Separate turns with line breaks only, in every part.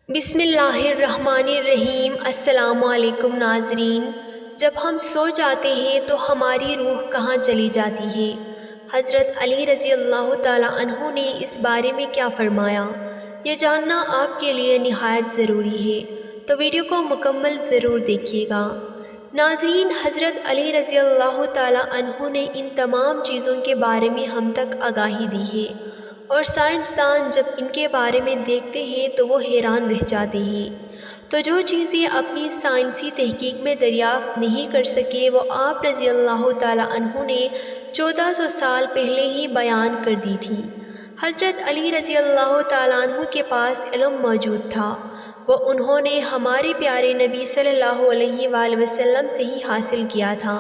بسم اللہ الرحمن الرحیم۔ السلام علیکم ناظرین۔ جب ہم سو جاتے ہیں تو ہماری روح کہاں چلی جاتی ہے؟ حضرت علی رضی اللہ تعالیٰ عنہ نے اس بارے میں کیا فرمایا، یہ جاننا آپ کے لیے نہایت ضروری ہے، تو ویڈیو کو مکمل ضرور دیکھیے گا۔ ناظرین، حضرت علی رضی اللہ تعالیٰ عنہ نے ان تمام چیزوں کے بارے میں ہم تک آگاہی دی ہے، اور سائنسدان جب ان کے بارے میں دیکھتے ہیں تو وہ حیران رہ جاتے ہیں۔ تو جو چیزیں اپنی سائنسی تحقیق میں دریافت نہیں کر سکے، وہ آپ رضی اللہ تعالیٰ عنہ نے 1400 سال پہلے ہی بیان کر دی تھی۔ حضرت علی رضی اللہ تعالیٰ عنہ کے پاس علم موجود تھا، وہ انہوں نے ہمارے پیارے نبی صلی اللہ علیہ وآلہ وسلم سے ہی حاصل کیا تھا۔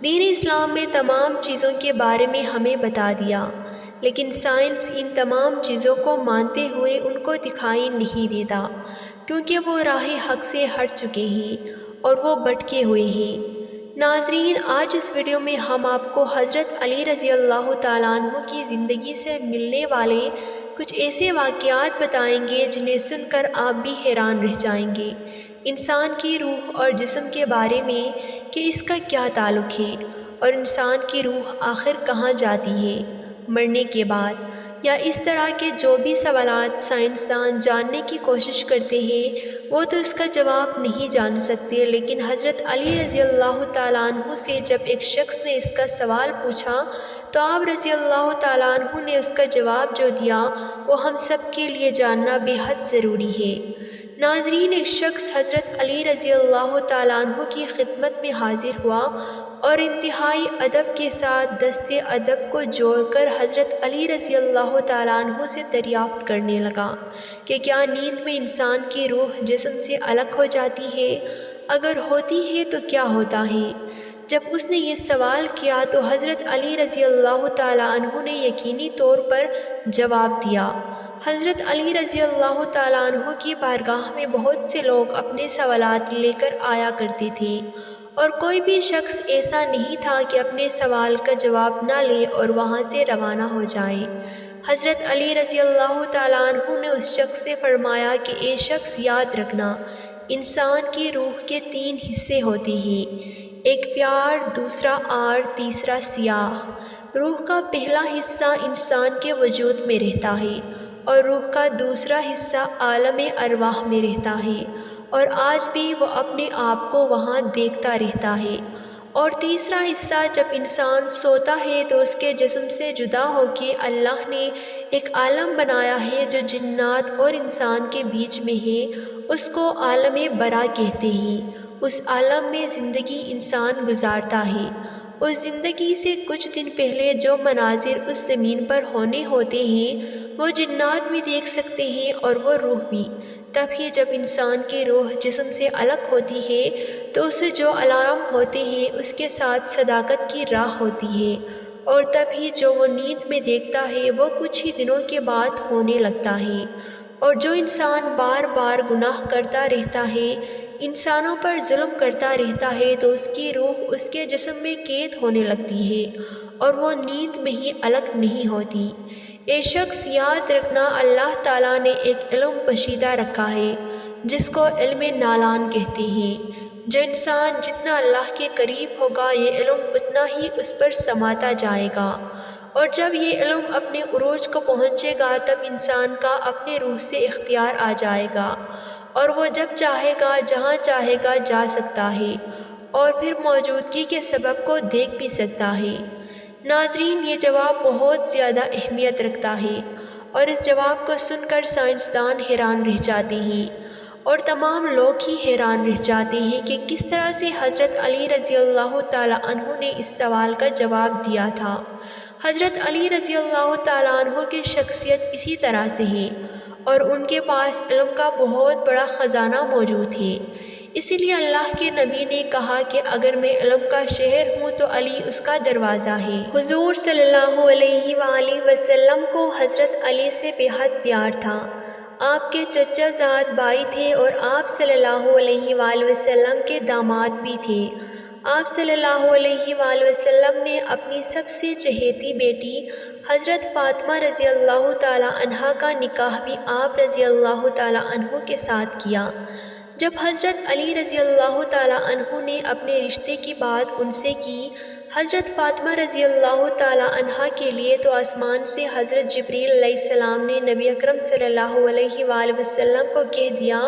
دین اسلام میں تمام چیزوں کے بارے میں ہمیں بتا دیا، لیکن سائنس ان تمام چیزوں کو مانتے ہوئے ان کو دکھائی نہیں دیتا، کیونکہ وہ راہ حق سے ہٹ چکے ہیں اور وہ بھٹکے ہوئے ہیں۔ ناظرین، آج اس ویڈیو میں ہم آپ کو حضرت علی رضی اللہ تعالیٰ عنہ کی زندگی سے ملنے والے کچھ ایسے واقعات بتائیں گے جنہیں سن کر آپ بھی حیران رہ جائیں گے، انسان کی روح اور جسم کے بارے میں کہ اس کا کیا تعلق ہے، اور انسان کی روح آخر کہاں جاتی ہے مرنے کے بعد، یا اس طرح کے جو بھی سوالات سائنسدان جاننے کی کوشش کرتے ہیں وہ تو اس کا جواب نہیں جان سکتے۔ لیکن حضرت علی رضی اللہ تعالیٰ عنہ سے جب ایک شخص نے اس کا سوال پوچھا تو آپ رضی اللہ تعالیٰ عنہ نے اس کا جواب جو دیا وہ ہم سب کے لیے جاننا بے حد ضروری ہے۔ ناظرین، ایک شخص حضرت علی رضی اللہ تعالیٰ عنہ کی خدمت میں حاضر ہوا اور انتہائی ادب کے ساتھ دست ادب کو جوڑ کر حضرت علی رضی اللہ تعالیٰ عنہ سے دریافت کرنے لگا کہ کیا نیند میں انسان کی روح جسم سے الگ ہو جاتی ہے؟ اگر ہوتی ہے تو کیا ہوتا ہے؟ جب اس نے یہ سوال کیا تو حضرت علی رضی اللہ تعالیٰ عنہ نے یقینی طور پر جواب دیا۔ حضرت علی رضی اللہ تعالیٰ عنہ کی بارگاہ میں بہت سے لوگ اپنے سوالات لے کر آیا کرتے تھے، اور کوئی بھی شخص ایسا نہیں تھا کہ اپنے سوال کا جواب نہ لے اور وہاں سے روانہ ہو جائے۔ حضرت علی رضی اللہ تعالیٰ عنہ نے اس شخص سے فرمایا کہ اے شخص، یاد رکھنا، انسان کی روح کے 3 حصے ہوتے ہیں، ایک پیار، دوسرا آر، تیسرا سیاہ۔ روح کا پہلا حصہ انسان کے وجود میں رہتا ہے، اور روح کا دوسرا حصہ عالم ارواح میں رہتا ہے، اور آج بھی وہ اپنے آپ کو وہاں دیکھتا رہتا ہے، اور تیسرا حصہ جب انسان سوتا ہے تو اس کے جسم سے جدا ہو کے اللہ نے ایک عالم بنایا ہے جو جنات اور انسان کے بیچ میں ہے، اس کو عالم برا کہتے ہیں۔ اس عالم میں زندگی انسان گزارتا ہے۔ اس زندگی سے کچھ دن پہلے جو مناظر اس زمین پر ہونے ہوتے ہیں وہ جنات بھی دیکھ سکتے ہیں اور وہ روح بھی۔ تب ہی جب انسان کی روح جسم سے الگ ہوتی ہے تو اسے جو الارم ہوتے ہیں اس کے ساتھ صداقت کی راہ ہوتی ہے، اور تب ہی جو وہ نیند میں دیکھتا ہے وہ کچھ ہی دنوں کے بعد ہونے لگتا ہے۔ اور جو انسان بار بار گناہ کرتا رہتا ہے، انسانوں پر ظلم کرتا رہتا ہے، تو اس کی روح اس کے جسم میں قید ہونے لگتی ہے اور وہ نیند میں ہی الگ نہیں ہوتی۔ اے شخص، یاد رکھنا، اللہ تعالیٰ نے ایک علم پوشیدہ رکھا ہے جس کو علم نالان کہتے ہیں۔ جو انسان جتنا اللہ کے قریب ہوگا یہ علم اتنا ہی اس پر سماتا جائے گا، اور جب یہ علم اپنے عروج کو پہنچے گا تب انسان کا اپنے روح سے اختیار آ جائے گا، اور وہ جب چاہے گا جہاں چاہے گا جا سکتا ہے، اور پھر موجودگی کے سبب کو دیکھ بھی سکتا ہے۔ ناظرین، یہ جواب بہت زیادہ اہمیت رکھتا ہے، اور اس جواب کو سن کر سائنسدان حیران رہ جاتے ہیں، اور تمام لوگ ہی حیران رہ جاتے ہیں کہ کس طرح سے حضرت علی رضی اللہ تعالیٰ عنہ نے اس سوال کا جواب دیا تھا۔ حضرت علی رضی اللہ تعالیٰ عنہ کی شخصیت اسی طرح سے ہے، اور ان کے پاس علم کا بہت بڑا خزانہ موجود ہے۔ اسی لیے اللہ کے نبی نے کہا کہ اگر میں علم کا شہر ہوں تو علی اس کا دروازہ ہے۔ حضور صلی اللہ علیہ وآلہ وسلم کو حضرت علی سے بے حد پیار تھا۔ آپ کے چچا زاد بھائی تھے اور آپ صلی اللہ علیہ وآلہ وسلم کے داماد بھی تھے۔ آپ صلی اللہ علیہ وآلہ وسلم نے اپنی سب سے چہیتی بیٹی حضرت فاطمہ رضی اللہ تعالی عنہا کا نکاح بھی آپ رضی اللہ تعالی عنہ کے ساتھ کیا۔ جب حضرت علی رضی اللہ تعالی عنہ نے اپنے رشتے کی بات ان سے کی حضرت فاطمہ رضی اللہ تعالی عنہا کے لیے، تو آسمان سے حضرت جبریل علیہ السلام نے نبی اکرم صلی اللہ علیہ وآلہ وسلم کو کہہ دیا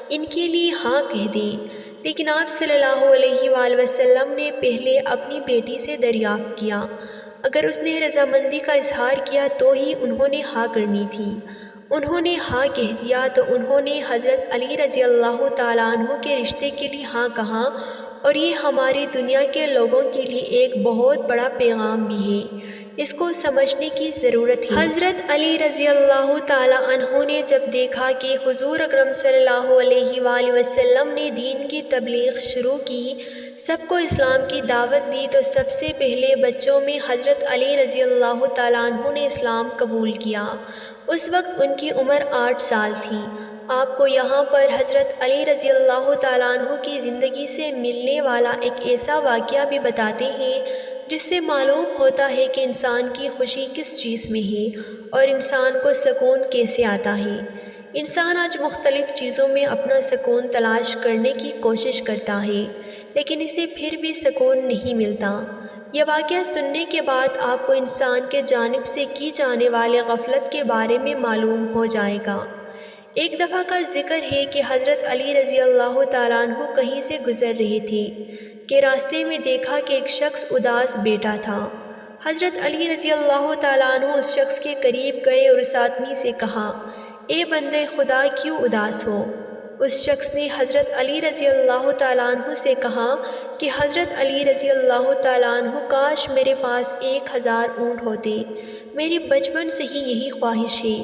ان کے لیے ہاں کہہ دیں، لیکن آپ صلی اللہ علیہ وآلہ وسلم نے پہلے اپنی بیٹی سے دریافت کیا، اگر اس نے رضامندی کا اظہار کیا تو ہی انہوں نے ہاں کرنی تھی۔ انہوں نے ہاں کہہ دیا تو انہوں نے حضرت علی رضی اللہ تعالیٰ عنہ کے رشتے کے لیے ہاں کہا، اور یہ ہماری دنیا کے لوگوں کے لیے ایک بہت بڑا پیغام بھی ہے، اس کو سمجھنے کی ضرورت ہے۔ حضرت علی رضی اللہ تعالیٰ عنہ نے جب دیکھا کہ حضور اکرم صلی اللہ علیہ وآلہ وسلم نے دین کی تبلیغ شروع کی، سب کو اسلام کی دعوت دی، تو سب سے پہلے بچوں میں حضرت علی رضی اللہ تعالیٰ عنہ نے اسلام قبول کیا۔ اس وقت ان کی عمر 8 سال تھی۔ آپ کو یہاں پر حضرت علی رضی اللہ تعالیٰ عنہ کی زندگی سے ملنے والا ایک ایسا واقعہ بھی بتاتے ہیں جس سے معلوم ہوتا ہے کہ انسان کی خوشی کس چیز میں ہے اور انسان کو سکون کیسے آتا ہے۔ انسان آج مختلف چیزوں میں اپنا سکون تلاش کرنے کی کوشش کرتا ہے، لیکن اسے پھر بھی سکون نہیں ملتا۔ یہ واقعہ سننے کے بعد آپ کو انسان کے جانب سے کی جانے والے غفلت کے بارے میں معلوم ہو جائے گا۔ ایک دفعہ کا ذکر ہے کہ حضرت علی رضی اللہ تعالیٰ عنہ کہیں سے گزر رہے تھے کہ راستے میں دیکھا کہ ایک شخص اداس بیٹھا تھا۔ حضرت علی رضی اللہ تعالیٰ عنہ اس شخص کے قریب گئے اور اس آدمی سے کہا، اے بندے خدا کیوں اداس ہو؟ اس شخص نے حضرت علی رضی اللہ تعالیٰ عنہ سے کہا کہ حضرت علی رضی اللہ تعالیٰ عنہ کاش میرے پاس 1000 اونٹ ہوتے، میری بچپن سے ہی یہی خواہش ہے،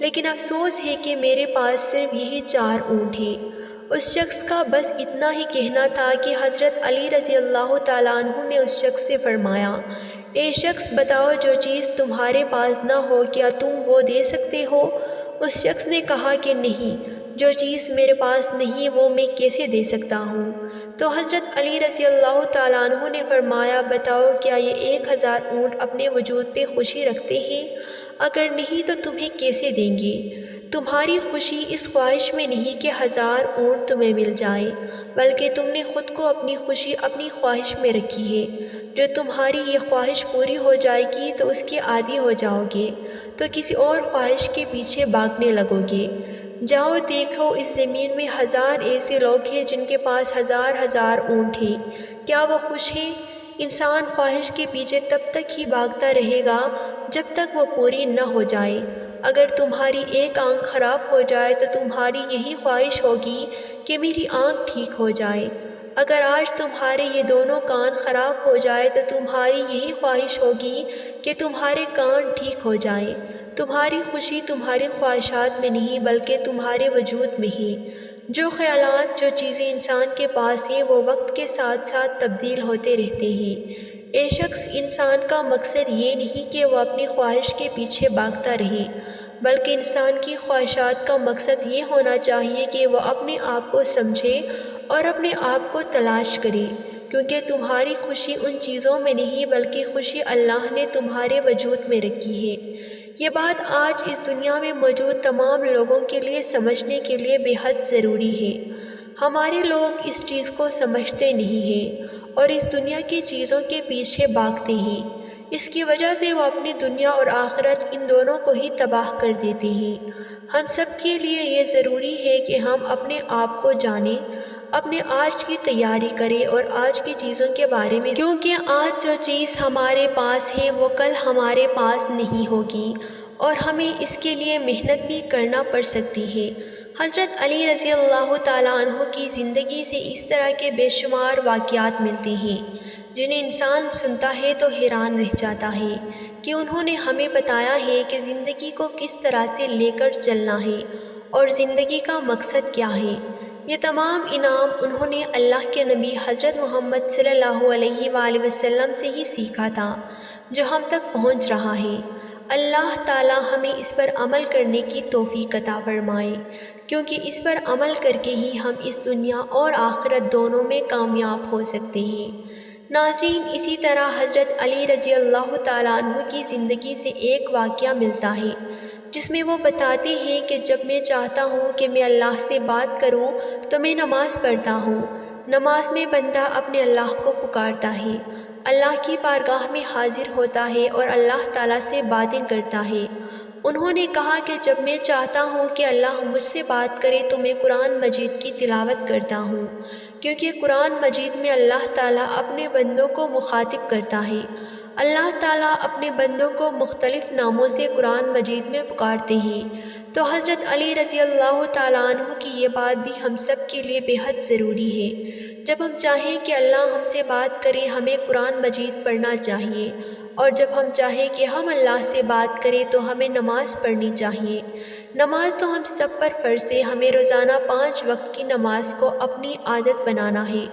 لیکن افسوس ہے کہ میرے پاس صرف یہی 4 اونٹ ہیں۔ اس شخص کا بس اتنا ہی کہنا تھا کہ حضرت علی رضی اللہ تعالیٰ عنہ نے اس شخص سے فرمایا، اے شخص بتاؤ جو چیز تمہارے پاس نہ ہو کیا تم وہ دے سکتے ہو؟ اس شخص نے کہا کہ نہیں، جو چیز میرے پاس نہیں وہ میں کیسے دے سکتا ہوں؟ تو حضرت علی رضی اللہ تعالیٰ عنہ نے فرمایا، بتاؤ کیا یہ 1000 اونٹ اپنے وجود پہ خوشی رکھتے ہیں؟ اگر نہیں تو تمہیں کیسے دیں گے؟ تمہاری خوشی اس خواہش میں نہیں کہ 1000 اونٹ تمہیں مل جائے، بلکہ تم نے خود کو اپنی خوشی اپنی خواہش میں رکھی ہے۔ جو تمہاری یہ خواہش پوری ہو جائے گی تو اس کے عادی ہو جاؤ گے، تو کسی اور خواہش کے پیچھے بھاگنے لگو گے۔ جاؤ دیکھو اس زمین میں 1000 ایسے لوگ ہیں جن کے پاس 1000 اونٹ ہیں، کیا وہ خوش ہیں؟ انسان خواہش کے پیچھے تب تک ہی بھاگتا رہے گا جب تک وہ پوری نہ ہو جائے۔ اگر تمہاری ایک آنکھ خراب ہو جائے تو تمہاری یہی خواہش ہوگی کہ میری آنکھ ٹھیک ہو جائے۔ اگر آج تمہارے یہ دونوں کان خراب ہو جائے تو تمہاری یہی خواہش ہوگی کہ تمہارے کان ٹھیک ہو جائیں۔ تمہاری خوشی تمہاری خواہشات میں نہیں بلکہ تمہارے وجود میں ہے۔ جو خیالات، جو چیزیں انسان کے پاس ہیں وہ وقت کے ساتھ ساتھ تبدیل ہوتے رہتے ہیں۔ اے شخص، انسان کا مقصد یہ نہیں کہ وہ اپنی خواہش کے پیچھے بھاگتا رہے، بلکہ انسان کی خواہشات کا مقصد یہ ہونا چاہیے کہ وہ اپنے آپ کو سمجھے اور اپنے آپ کو تلاش کرے، کیونکہ تمہاری خوشی ان چیزوں میں نہیں بلکہ خوشی اللہ نے تمہارے وجود میں رکھی ہے۔ یہ بات آج اس دنیا میں موجود تمام لوگوں کے لیے سمجھنے کے لیے بے حد ضروری ہے۔ ہمارے لوگ اس چیز کو سمجھتے نہیں ہیں اور اس دنیا کی چیزوں کے پیچھے بھاگتے ہیں۔ اس کی وجہ سے وہ اپنی دنیا اور آخرت ان دونوں کو ہی تباہ کر دیتے ہیں۔ ہم سب کے لیے یہ ضروری ہے کہ ہم اپنے آپ کو جانیں، اپنے آج کی تیاری کریں اور آج کی چیزوں کے بارے میں، کیونکہ آج جو چیز ہمارے پاس ہے وہ کل ہمارے پاس نہیں ہوگی اور ہمیں اس کے لیے محنت بھی کرنا پڑ سکتی ہے۔ حضرت علی رضی اللہ تعالیٰ عنہ کی زندگی سے اس طرح کے بے شمار واقعات ملتے ہیں جنہیں انسان سنتا ہے تو حیران رہ جاتا ہے کہ انہوں نے ہمیں بتایا ہے کہ زندگی کو کس طرح سے لے کر چلنا ہے اور زندگی کا مقصد کیا ہے۔ یہ تمام انعام انہوں نے اللہ کے نبی حضرت محمد صلی اللہ علیہ وآلہ وسلم سے ہی سیکھا تھا جو ہم تک پہنچ رہا ہے۔ اللہ تعالی ہمیں اس پر عمل کرنے کی توفیق عطا فرمائے، کیونکہ اس پر عمل کر کے ہی ہم اس دنیا اور آخرت دونوں میں کامیاب ہو سکتے ہیں۔ ناظرین، اسی طرح حضرت علی رضی اللہ تعالیٰ عنہ کی زندگی سے ایک واقعہ ملتا ہے جس میں وہ بتاتے ہیں کہ جب میں چاہتا ہوں کہ میں اللہ سے بات کروں تو میں نماز پڑھتا ہوں۔ نماز میں بندہ اپنے اللہ کو پکارتا ہے، اللہ کی بارگاہ میں حاضر ہوتا ہے اور اللہ تعالیٰ سے باتیں کرتا ہے۔ انہوں نے کہا کہ جب میں چاہتا ہوں کہ اللہ مجھ سے بات کرے تو میں قرآن مجید کی تلاوت کرتا ہوں، کیونکہ قرآن مجید میں اللہ تعالیٰ اپنے بندوں کو مخاطب کرتا ہے۔ اللہ تعالیٰ اپنے بندوں کو مختلف ناموں سے قرآن مجید میں پکارتے ہیں، تو حضرت علی رضی اللہ تعالیٰ عنہ کی یہ بات بھی ہم سب کے لیے بے حد ضروری ہے۔ جب ہم چاہیں کہ اللہ ہم سے بات کرے ہمیں قرآن مجید پڑھنا چاہیے، اور جب ہم چاہیں کہ ہم اللہ سے بات کریں تو ہمیں نماز پڑھنی چاہیے۔ نماز تو ہم سب پر فرض ہے، ہمیں روزانہ 5 وقت کی نماز کو اپنی عادت بنانا ہے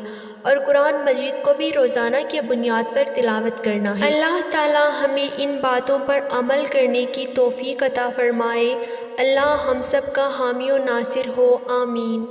اور قرآن مجید کو بھی روزانہ کی بنیاد پر تلاوت کرنا ہے۔ اللہ تعالی ہمیں ان باتوں پر عمل کرنے کی توفیق عطا فرمائے۔ اللہ ہم سب کا حامی و ناصر ہو، آمین۔